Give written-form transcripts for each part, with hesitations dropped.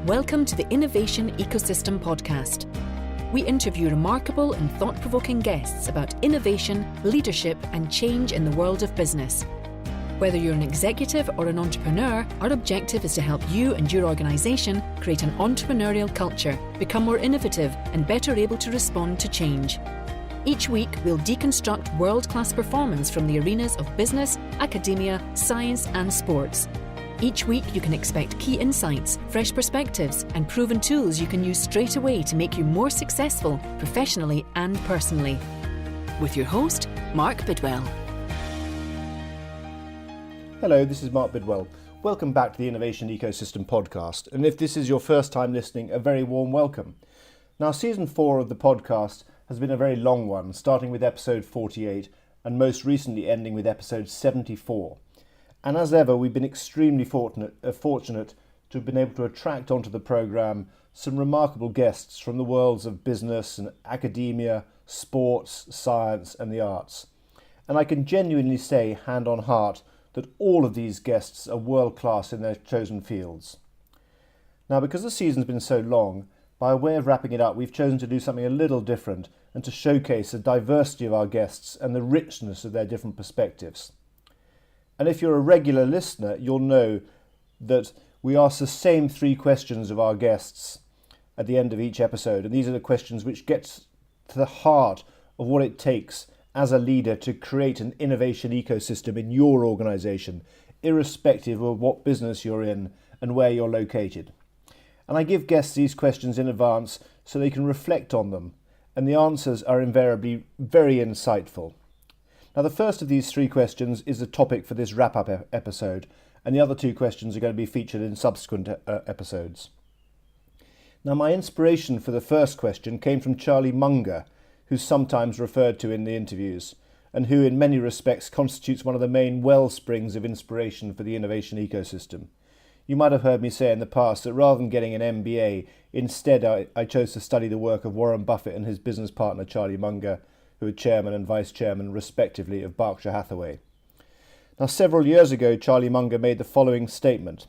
Welcome to the Innovation Ecosystem Podcast. We interview remarkable and thought-provoking guests about innovation, leadership, and change in the world of business. Whether you're an executive or an entrepreneur, our objective is to help you and your organisation create an entrepreneurial culture, become more innovative, and better able to respond to change. Each week, we'll deconstruct world-class performance from the arenas of business, academia, science, and sports. Each week, you can expect key insights, fresh perspectives, and proven tools you can use straight away to make you more successful professionally and personally. With your host, Mark Bidwell. Hello, this is Mark Bidwell. Welcome back to the Innovation Ecosystem Podcast. And if this is your first time listening, a very warm welcome. Now, Season 4 of the podcast has been a very long one, starting with episode 48 and most recently ending with episode 74. And as ever, we've been extremely fortunate to have been able to attract onto the programme some remarkable guests from the worlds of business and academia, sports, science and the arts. And I can genuinely say, hand on heart, that all of these guests are world-class in their chosen fields. Now, because the season's been so long, by way of wrapping it up, we've chosen to do something a little different and to showcase the diversity of our guests and the richness of their different perspectives. And if you're a regular listener, you'll know that we ask the same 3 questions of our guests at the end of each episode. And these are the questions which get to the heart of what it takes as a leader to create an innovation ecosystem in your organisation, irrespective of what business you're in and where you're located. And I give guests these questions in advance so they can reflect on them. And the answers are invariably very insightful. Now, the first of these 3 questions is the topic for this wrap-up episode, and the other 2 questions are going to be featured in subsequent episodes. Now, my inspiration for the first question came from Charlie Munger, who's sometimes referred to in the interviews, and who in many respects constitutes one of the main well springs of inspiration for the innovation ecosystem. You might have heard me say in the past that rather than getting an MBA, instead I chose to study the work of Warren Buffett and his business partner Charlie Munger, who are chairman and vice chairman, respectively, of Berkshire Hathaway. Now, several years ago, Charlie Munger made the following statement: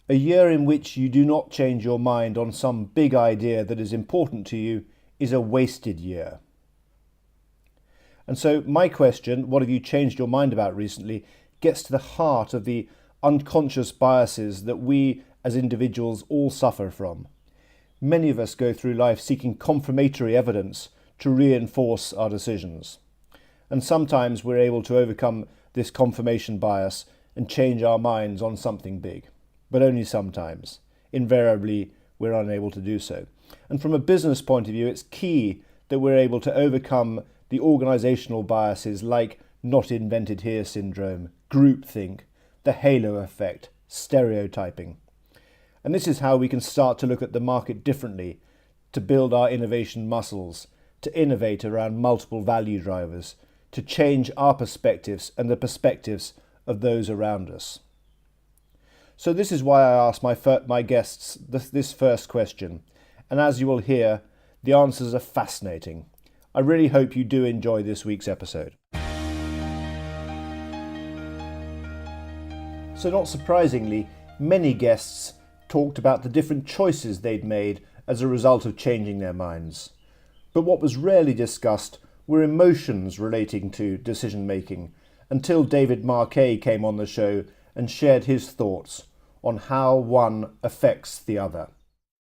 "A year in which you do not change your mind on some big idea that is important to you is a wasted year." And so my question, what have you changed your mind about recently, gets to the heart of the unconscious biases that we as individuals all suffer from. Many of us go through life seeking confirmatory evidence to reinforce our decisions. And sometimes we're able to overcome this confirmation bias and change our minds on something big, but only sometimes. Invariably, we're unable to do so. And from a business point of view, it's key that we're able to overcome the organizational biases like not invented here syndrome, groupthink, the halo effect, stereotyping. And this is how we can start to look at the market differently, to build our innovation muscles, to innovate around multiple value drivers, to change our perspectives and the perspectives of those around us. So this is why I asked my guests this first question. And as you will hear, the answers are fascinating. I really hope you do enjoy this week's episode. So not surprisingly, many guests talked about the different choices they'd made as a result of changing their minds. But what was rarely discussed were emotions relating to decision making, until David Marquet came on the show and shared his thoughts on how one affects the other.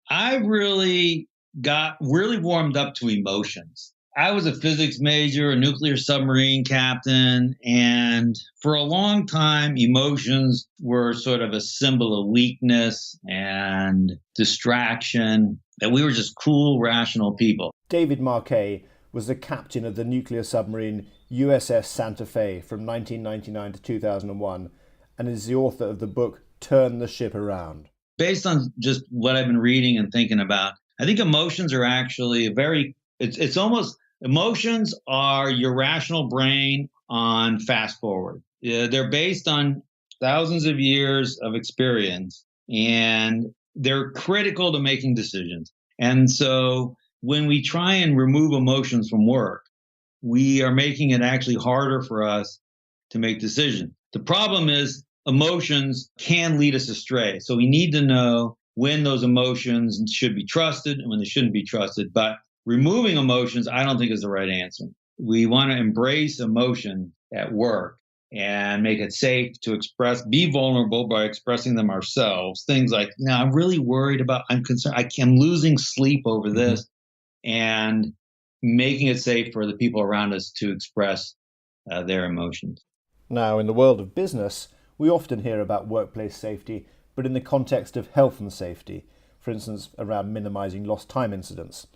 I really got warmed up to emotions. I was a physics major, a nuclear submarine captain, and for a long time, emotions were sort of a symbol of weakness and distraction, that we were just cool, rational people. David Marquet was the captain of the nuclear submarine USS Santa Fe from 1999 to 2001 and is the author of the book Turn the Ship Around. Based on just what I've been reading and thinking about, I think emotions are actually emotions are your rational brain on fast forward. They're based on thousands of years of experience, and they're critical to making decisions. And so when we try and remove emotions from work, we are making it actually harder for us to make decisions. The problem is emotions can lead us astray. So we need to know when those emotions should be trusted and when they shouldn't be trusted. But removing emotions, I don't think is the right answer. We want to embrace emotion at work and make it safe to express, be vulnerable by expressing them ourselves. Things like, now I'm really worried about, I'm concerned, I'm losing sleep over this, and making it safe for the people around us to express their emotions. Now, in the world of business, we often hear about workplace safety, but in the context of health and safety, for instance, around minimising lost time incidents.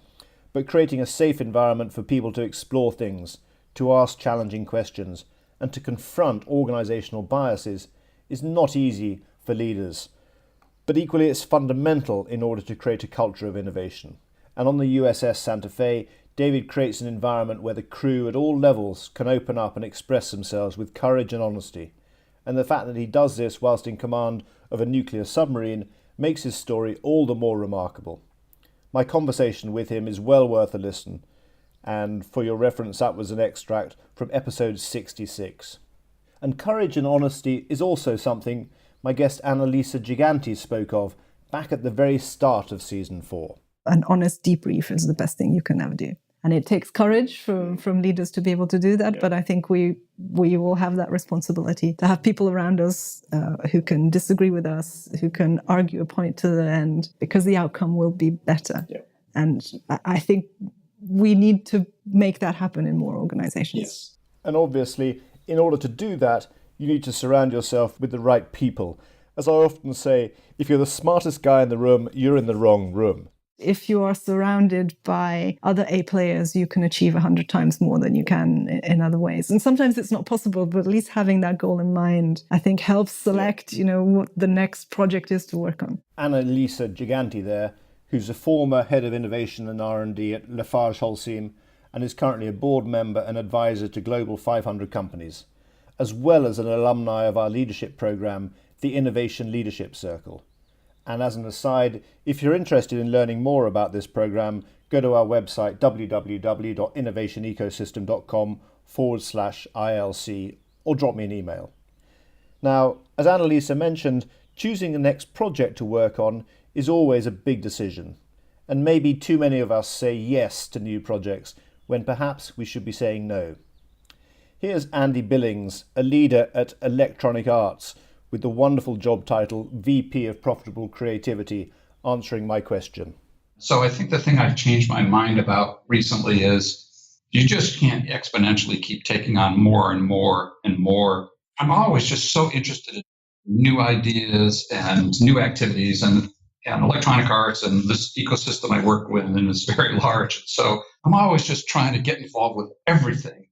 But creating a safe environment for people to explore things, to ask challenging questions, and to confront organisational biases is not easy for leaders. But equally, it's fundamental in order to create a culture of innovation. And on the USS Santa Fe, David creates an environment where the crew at all levels can open up and express themselves with courage and honesty. And the fact that he does this whilst in command of a nuclear submarine makes his story all the more remarkable. My conversation with him is well worth a listen, and for your reference, that was an extract from episode 66. And courage and honesty is also something my guest Annalisa Giganti spoke of back at the very start of season 4. An honest debrief is the best thing you can ever do. And it takes courage from leaders to be able to do that. Yeah. But I think we will have that responsibility to have people around us who can disagree with us, who can argue a point to the end, because the outcome will be better. Yeah. And I think we need to make that happen in more organizations. Yes. And obviously, in order to do that, you need to surround yourself with the right people. As I often say, if you're the smartest guy in the room, you're in the wrong room. If you are surrounded by other A players, you can achieve 100 times more than you can in other ways. And sometimes it's not possible, but at least having that goal in mind, I think, helps select, what the next project is to work on. Annalisa Giganti there, who's a former head of innovation and R&D at Lafarge-Holcim and is currently a board member and advisor to Global 500 companies, as well as an alumni of our leadership program, the Innovation Leadership Circle. And as an aside, if you're interested in learning more about this program, go to our website www.innovationecosystem.com/ILC or drop me an email. Now, as Annalisa mentioned, choosing the next project to work on is always a big decision. And maybe too many of us say yes to new projects when perhaps we should be saying no. Here's Andy Billings, a leader at Electronic Arts, with the wonderful job title VP of Profitable Creativity, answering my question. So I think the thing I've changed my mind about recently is you just can't exponentially keep taking on more and more and more. I'm always just so interested in new ideas and new activities, and Electronic Arts and this ecosystem I work with is very large. So I'm always just trying to get involved with everything.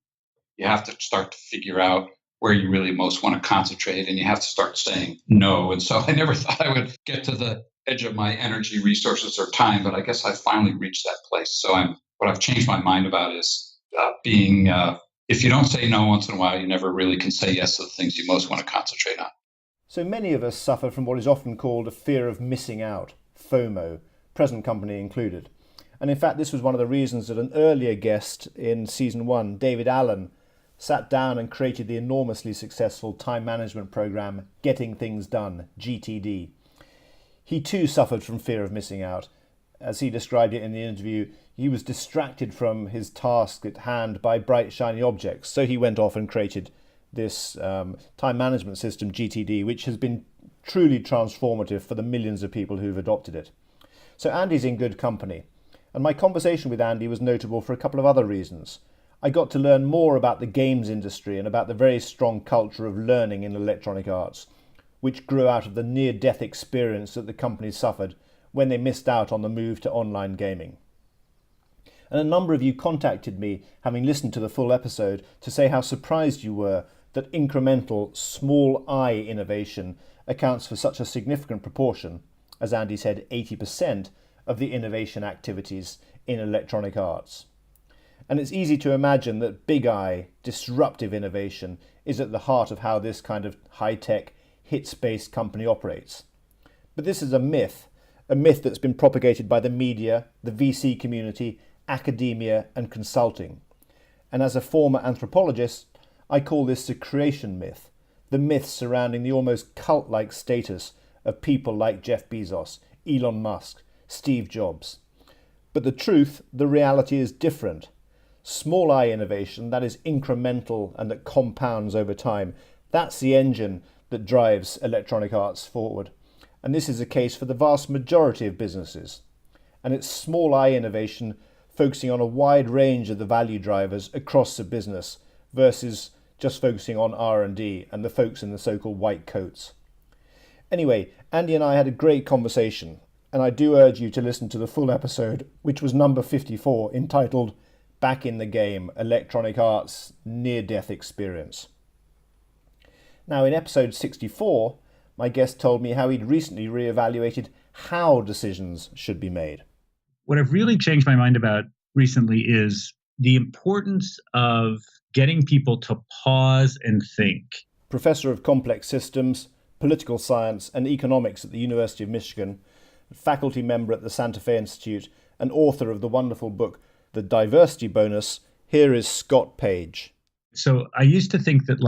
You have to start to figure out where you really most want to concentrate, and you have to start saying no. And so I never thought I would get to the edge of my energy, resources, or time, but I guess I finally reached that place. So what I've changed my mind about is being, if you don't say no once in a while, you never really can say yes to the things you most want to concentrate on. So many of us suffer from what is often called a fear of missing out, FOMO, present company included. And in fact, this was one of the reasons that an earlier guest in season 1, David Allen, sat down and created the enormously successful time management program Getting Things Done, GTD. He too suffered from fear of missing out. As he described it in the interview, he was distracted from his task at hand by bright, shiny objects. So he went off and created this time management system, GTD, which has been truly transformative for the millions of people who've adopted it. So Andy's in good company. And my conversation with Andy was notable for a couple of other reasons. I got to learn more about the games industry and about the very strong culture of learning in Electronic Arts, which grew out of the near-death experience that the company suffered when they missed out on the move to online gaming. And a number of you contacted me, having listened to the full episode, to say how surprised you were that incremental, small I innovation accounts for such a significant proportion, as Andy said, 80% of the innovation activities in Electronic Arts. And it's easy to imagine that big I, disruptive innovation, is at the heart of how this kind of high-tech, hits-based company operates. But this is a myth that's been propagated by the media, the VC community, academia, and consulting. And as a former anthropologist, I call this the creation myth, the myth surrounding the almost cult-like status of people like Jeff Bezos, Elon Musk, Steve Jobs. But the truth, the reality is different. Small I innovation, that is incremental and that compounds over time, that's the engine that drives Electronic Arts forward. And this is the case for the vast majority of businesses. And it's small I innovation focusing on a wide range of the value drivers across the business versus just focusing on R&D and the folks in the so-called white coats. Anyway, Andy and I had a great conversation, and I do urge you to listen to the full episode, which was number 54, entitled Back in the Game, Electronic Arts Near-Death Experience. Now, in episode 64, my guest told me how he'd recently reevaluated how decisions should be made. What I've really changed my mind about recently is the importance of getting people to pause and think. Professor of Complex Systems, Political Science and Economics at the University of Michigan, faculty member at the Santa Fe Institute, and author of the wonderful book, The Diversity Bonus, here is Scott Page. So I used to think that,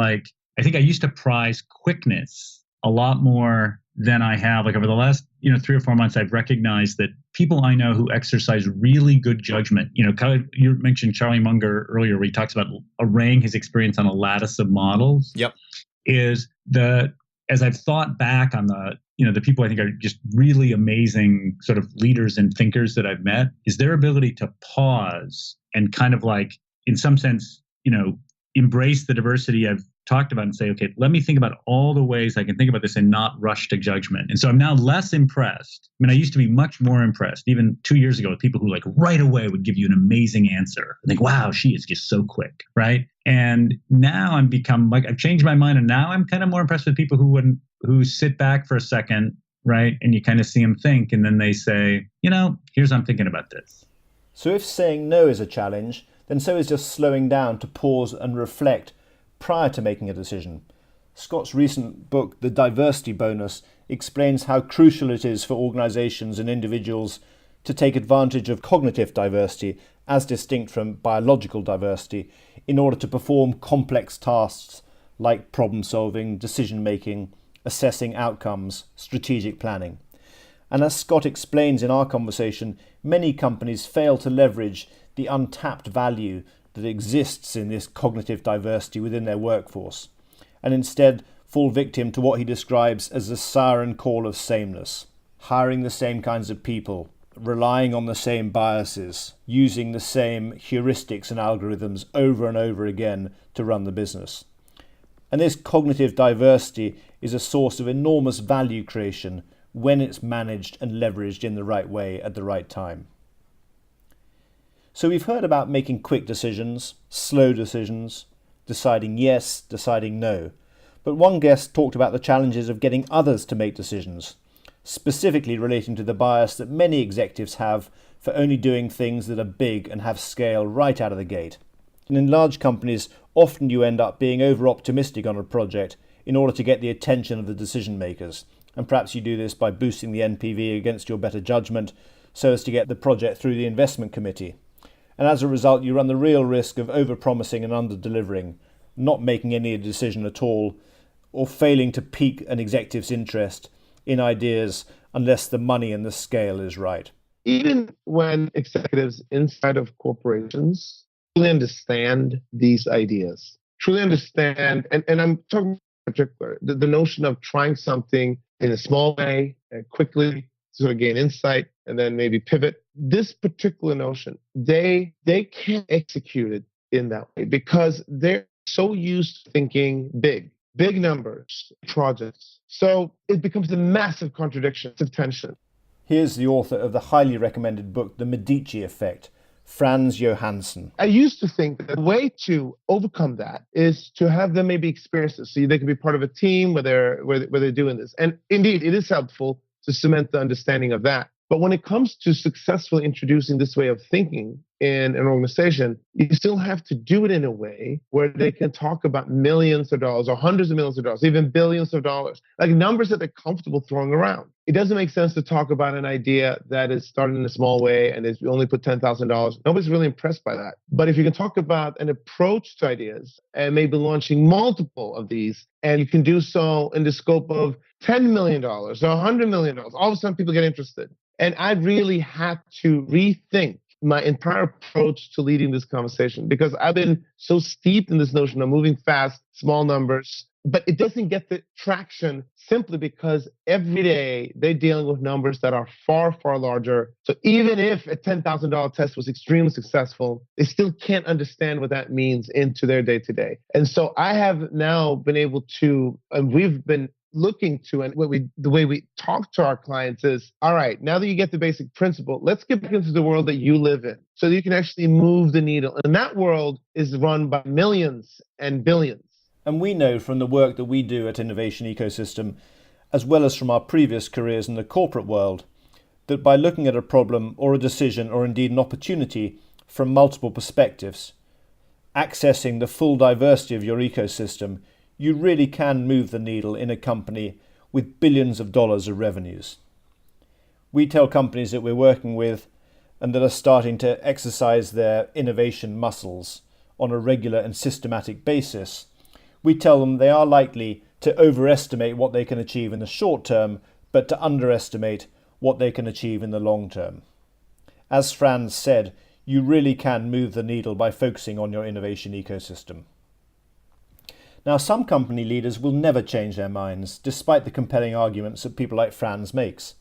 I think I used to prize quickness a lot more than I have. Over the last, 3 or 4 months, I've recognized that people I know who exercise really good judgment, you mentioned Charlie Munger earlier, where he talks about arraying his experience on a lattice of models. Yep. As I've thought back on the people I think are just really amazing sort of leaders and thinkers that I've met, is their ability to pause and kind of in some sense, embrace the diversity I've talked about and say, okay, let me think about all the ways I can think about this and not rush to judgment. And so I'm now less impressed. I mean, I used to be much more impressed, even 2 years ago, with people who right away would give you an amazing answer. I think, wow, she is just so quick, right? And now I've changed my mind, and now I'm kind of more impressed with people who sit back for a second, right? And you kind of see them think, and then they say, here's how I'm thinking about this. So if saying no is a challenge, then so is just slowing down to pause and reflect prior to making a decision. Scott's recent book, The Diversity Bonus, explains how crucial it is for organisations and individuals to take advantage of cognitive diversity as distinct from biological diversity in order to perform complex tasks like problem solving, decision making, assessing outcomes, strategic planning. And as Scott explains in our conversation, many companies fail to leverage the untapped value that exists in this cognitive diversity within their workforce, and instead fall victim to what he describes as the siren call of sameness, hiring the same kinds of people, relying on the same biases, using the same heuristics and algorithms over and over again to run the business. And this cognitive diversity is a source of enormous value creation when it's managed and leveraged in the right way at the right time. So we've heard about making quick decisions, slow decisions, deciding yes, deciding no. But one guest talked about the challenges of getting others to make decisions, specifically relating to the bias that many executives have for only doing things that are big and have scale right out of the gate. And in large companies, often you end up being over-optimistic on a project in order to get the attention of the decision makers. And perhaps you do this by boosting the NPV against your better judgment so as to get the project through the investment committee. And as a result, you run the real risk of over-promising and under-delivering, not making any decision at all, or failing to pique an executive's interest in ideas unless the money and the scale is right. Even when executives inside of corporations truly understand these ideas, truly understand, and I'm talking in particular, the notion of trying something in a small way and quickly to sort of gain insight and then maybe pivot. This particular notion, they can't execute it in that way because they're so used to thinking big numbers, projects. So it becomes a massive contradiction of tension. Here's the author of the highly recommended book, The Medici Effect, Franz Johansson. I used to think that the way to overcome that is to have them maybe experience this. So they can be part of a team where they're doing this. And indeed, it is helpful to cement the understanding of that. But when it comes to successfully introducing this way of thinking in an organization, you still have to do it in a way where they can talk about millions of dollars or hundreds of millions of dollars, even billions of dollars, like numbers that they're comfortable throwing around. It doesn't make sense to talk about an idea that is started in a small way and is only put $10,000. Nobody's really impressed by that. But if you can talk about an approach to ideas and maybe launching multiple of these, and you can do so in the scope of $10 million or $100 million, all of a sudden people get interested. And I really had to rethink my entire approach to leading this conversation because I've been so steeped in this notion of moving fast, small numbers, but it doesn't get the traction simply because every day they're dealing with numbers that are far, far larger. So even if a $10,000 test was extremely successful, they still can't understand what that means into their day-to-day. And so I have now been able to, and we've been looking to, and the way we talk to our clients is, all right, now that you get the basic principle, let's get back into the world that you live in so that you can actually move the needle. And that world is run by millions and billions. And we know from the work that we do at Innovation Ecosystem, as well as from our previous careers in the corporate world, that by looking at a problem or a decision or indeed an opportunity from multiple perspectives, accessing the full diversity of your ecosystem, you really can move the needle in a company with billions of dollars of revenues. We tell companies that we're working with and that are starting to exercise their innovation muscles on a regular and systematic basis, we tell them they are likely to overestimate what they can achieve in the short term, but to underestimate what they can achieve in the long term. As Franz said, you really can move the needle by focusing on your innovation ecosystem. Now, some company leaders will never change their minds, despite the compelling arguments that people like Franz makes.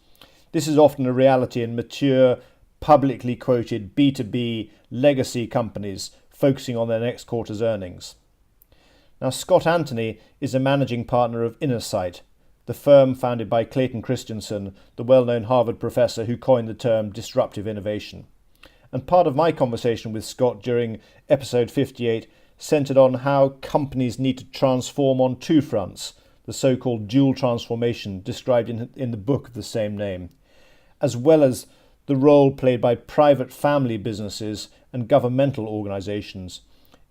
This is often a reality in mature, publicly quoted B2B legacy companies focusing on their next quarter's earnings. Now, Scott Anthony is a managing partner of Innersight, the firm founded by Clayton Christensen, the well-known Harvard professor who coined the term disruptive innovation. And part of my conversation with Scott during episode 58 centered on how companies need to transform on two fronts, the so-called dual transformation described in the book of the same name, as well as the role played by private family businesses and governmental organizations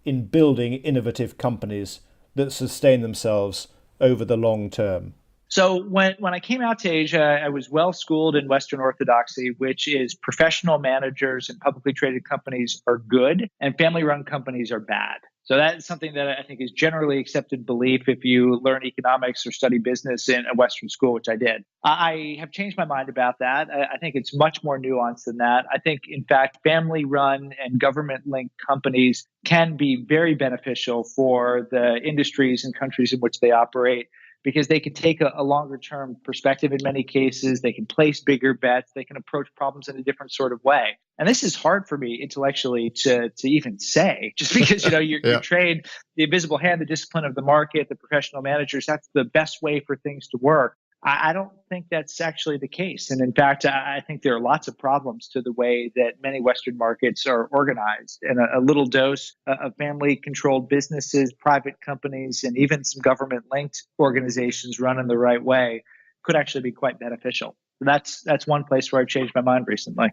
in building innovative companies that sustain themselves over the long term. So when I came out to Asia, I was well schooled in Western Orthodoxy, which is professional managers and publicly traded companies are good and family-run companies are bad. So that's something that I think is generally accepted belief if you learn economics or study business in a Western school, which I did. I have changed my mind about that. I think it's much more nuanced than that. I think, in fact, family-run and government-linked companies can be very beneficial for the industries and countries in which they operate, because they can take a longer term perspective in many cases. They can place bigger bets. They can approach problems in a different sort of way. And this is hard for me intellectually to even say, just because, you're trained, the invisible hand, the discipline of the market, the professional managers, that's the best way for things to work. I don't think that's actually the case. And in fact, I think there are lots of problems to the way that many Western markets are organized. And a little dose of family-controlled businesses, private companies, and even some government-linked organizations run in the right way could actually be quite beneficial. That's one place where I've changed my mind recently.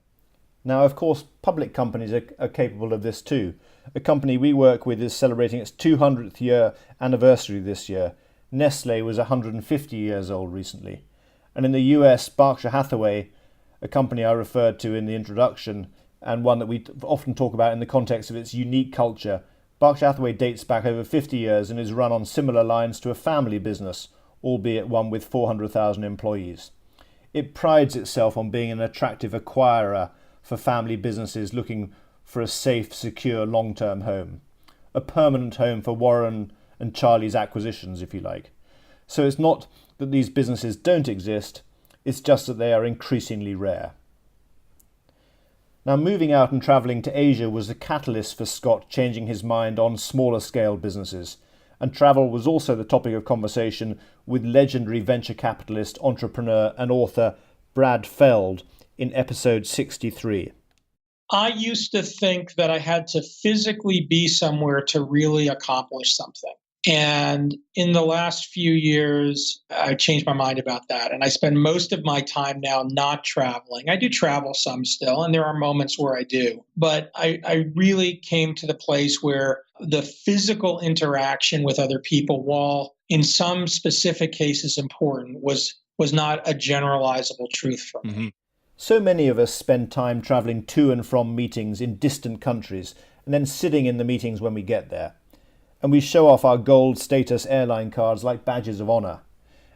Now, of course, public companies are capable of this too. A company we work with is celebrating its 200th year anniversary this year. Nestle was 150 years old recently. And in the US, Berkshire Hathaway, a company I referred to in the introduction, and one that we often talk about in the context of its unique culture, Berkshire Hathaway dates back over 50 years and is run on similar lines to a family business, albeit one with 400,000 employees. It prides itself on being an attractive acquirer for family businesses looking for a safe, secure, long-term home. A permanent home for Warren and Charlie's acquisitions, if you like. So it's not that these businesses don't exist, it's just that they are increasingly rare. Now, moving out and travelling to Asia was a catalyst for Scott changing his mind on smaller scale businesses, and travel was also the topic of conversation with legendary venture capitalist, entrepreneur and author Brad Feld in episode 63. I used to think that I had to physically be somewhere to really accomplish something. And in the last few years, I changed my mind about that. And I spend most of my time now not traveling. I do travel some still, and there are moments where I do. But I really came to the place where the physical interaction with other people, while in some specific cases important, was was not a generalizable truth for me. Mm-hmm. So many of us spend time travelling to and from meetings in distant countries and then sitting in the meetings when we get there. And we show off our gold status airline cards like badges of honour.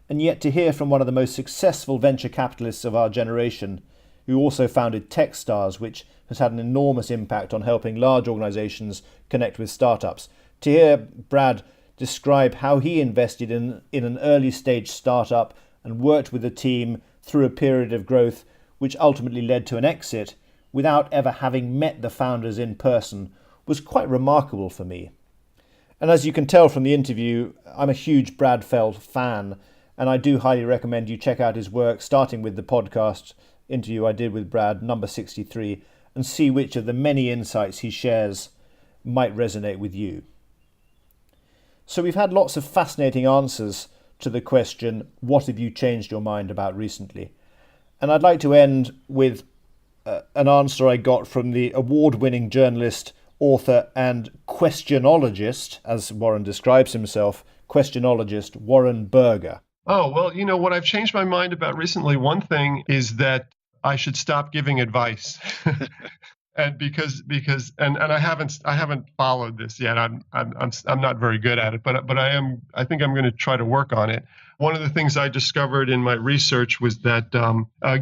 And yet to hear from one of the most successful venture capitalists of our generation, who also founded Techstars, which has had an enormous impact on helping large organisations connect with startups, to hear Brad describe how he invested in an early stage startup and worked with a team through a period of growth which ultimately led to an exit without ever having met the founders in person, was quite remarkable for me. And as you can tell from the interview, I'm a huge Brad Feld fan, and I do highly recommend you check out his work, starting with the podcast interview I did with Brad, number 63, and see which of the many insights he shares might resonate with you. So we've had lots of fascinating answers to the question, what have you changed your mind about recently? And I'd like to end with an answer I got from the award-winning journalist, author and questionologist, as Warren describes himself, questionologist Warren Berger. Oh, well, what I've changed my mind about recently, one thing is that I should stop giving advice. And because I haven't followed this yet. I'm not very good at it, but I think I'm going to try to work on it. One of the things I discovered in my research was that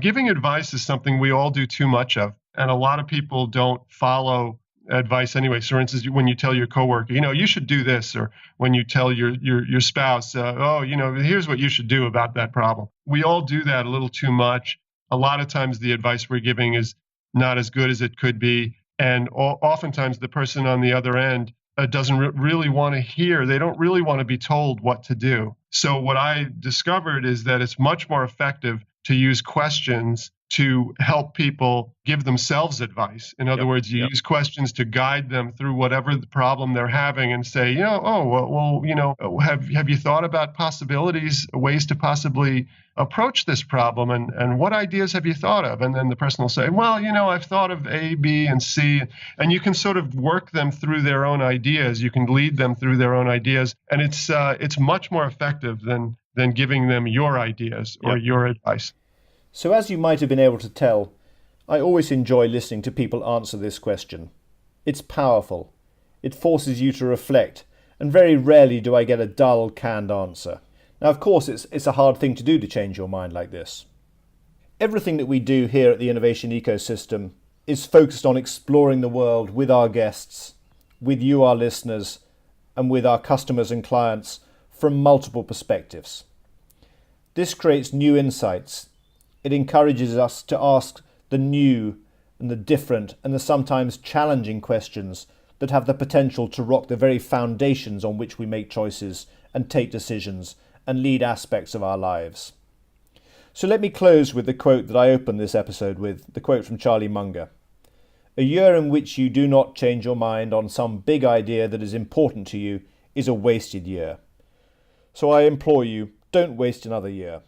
giving advice is something we all do too much of, and a lot of people don't follow advice anyway. So, for instance, when you tell your coworker, you should do this, or when you tell your spouse, here's what you should do about that problem. We all do that a little too much. A lot of times the advice we're giving is not as good as it could be. And oftentimes the person on the other end doesn't really want to hear. They don't really want to be told what to do. So what I discovered is that it's much more effective to use questions to help people give themselves advice. In other words, you use questions to guide them through whatever the problem they're having and say, have you thought about possibilities, ways to possibly approach this problem, and what ideas have you thought of? And then the person will say, well, I've thought of A, B, and C, and you can sort of work them through their own ideas. You can lead them through their own ideas, and it's much more effective than giving them your ideas or your advice. So as you might have been able to tell, I always enjoy listening to people answer this question. It's powerful. It forces you to reflect, and very rarely do I get a dull, canned answer. Now, of course, it's a hard thing to do to change your mind like this. Everything that we do here at the Innovation Ecosystem is focused on exploring the world with our guests, with you, our listeners, and with our customers and clients from multiple perspectives. This creates new insights. It encourages us to ask the new and the different and the sometimes challenging questions that have the potential to rock the very foundations on which we make choices and take decisions and lead aspects of our lives. So let me close with the quote that I opened this episode with, the quote from Charlie Munger. A year in which you do not change your mind on some big idea that is important to you is a wasted year. So I implore you, don't waste another year.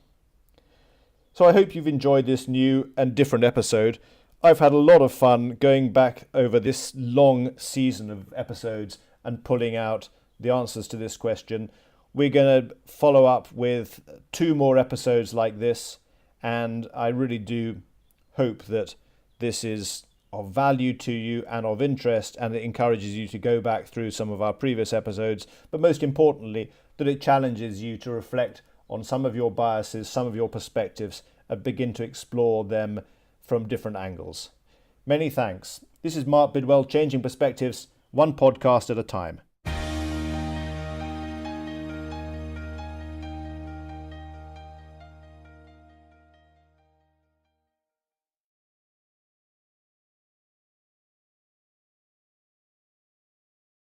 So I hope you've enjoyed this new and different episode. I've had a lot of fun going back over this long season of episodes and pulling out the answers to this question. We're going to follow up with 2 more episodes like this, and I really do hope that this is of value to you and of interest, and it encourages you to go back through some of our previous episodes, but most importantly, that it challenges you to reflect on some of your biases, some of your perspectives, and begin to explore them from different angles. Many thanks. This is Mark Bidwell, Changing Perspectives, one podcast at a time.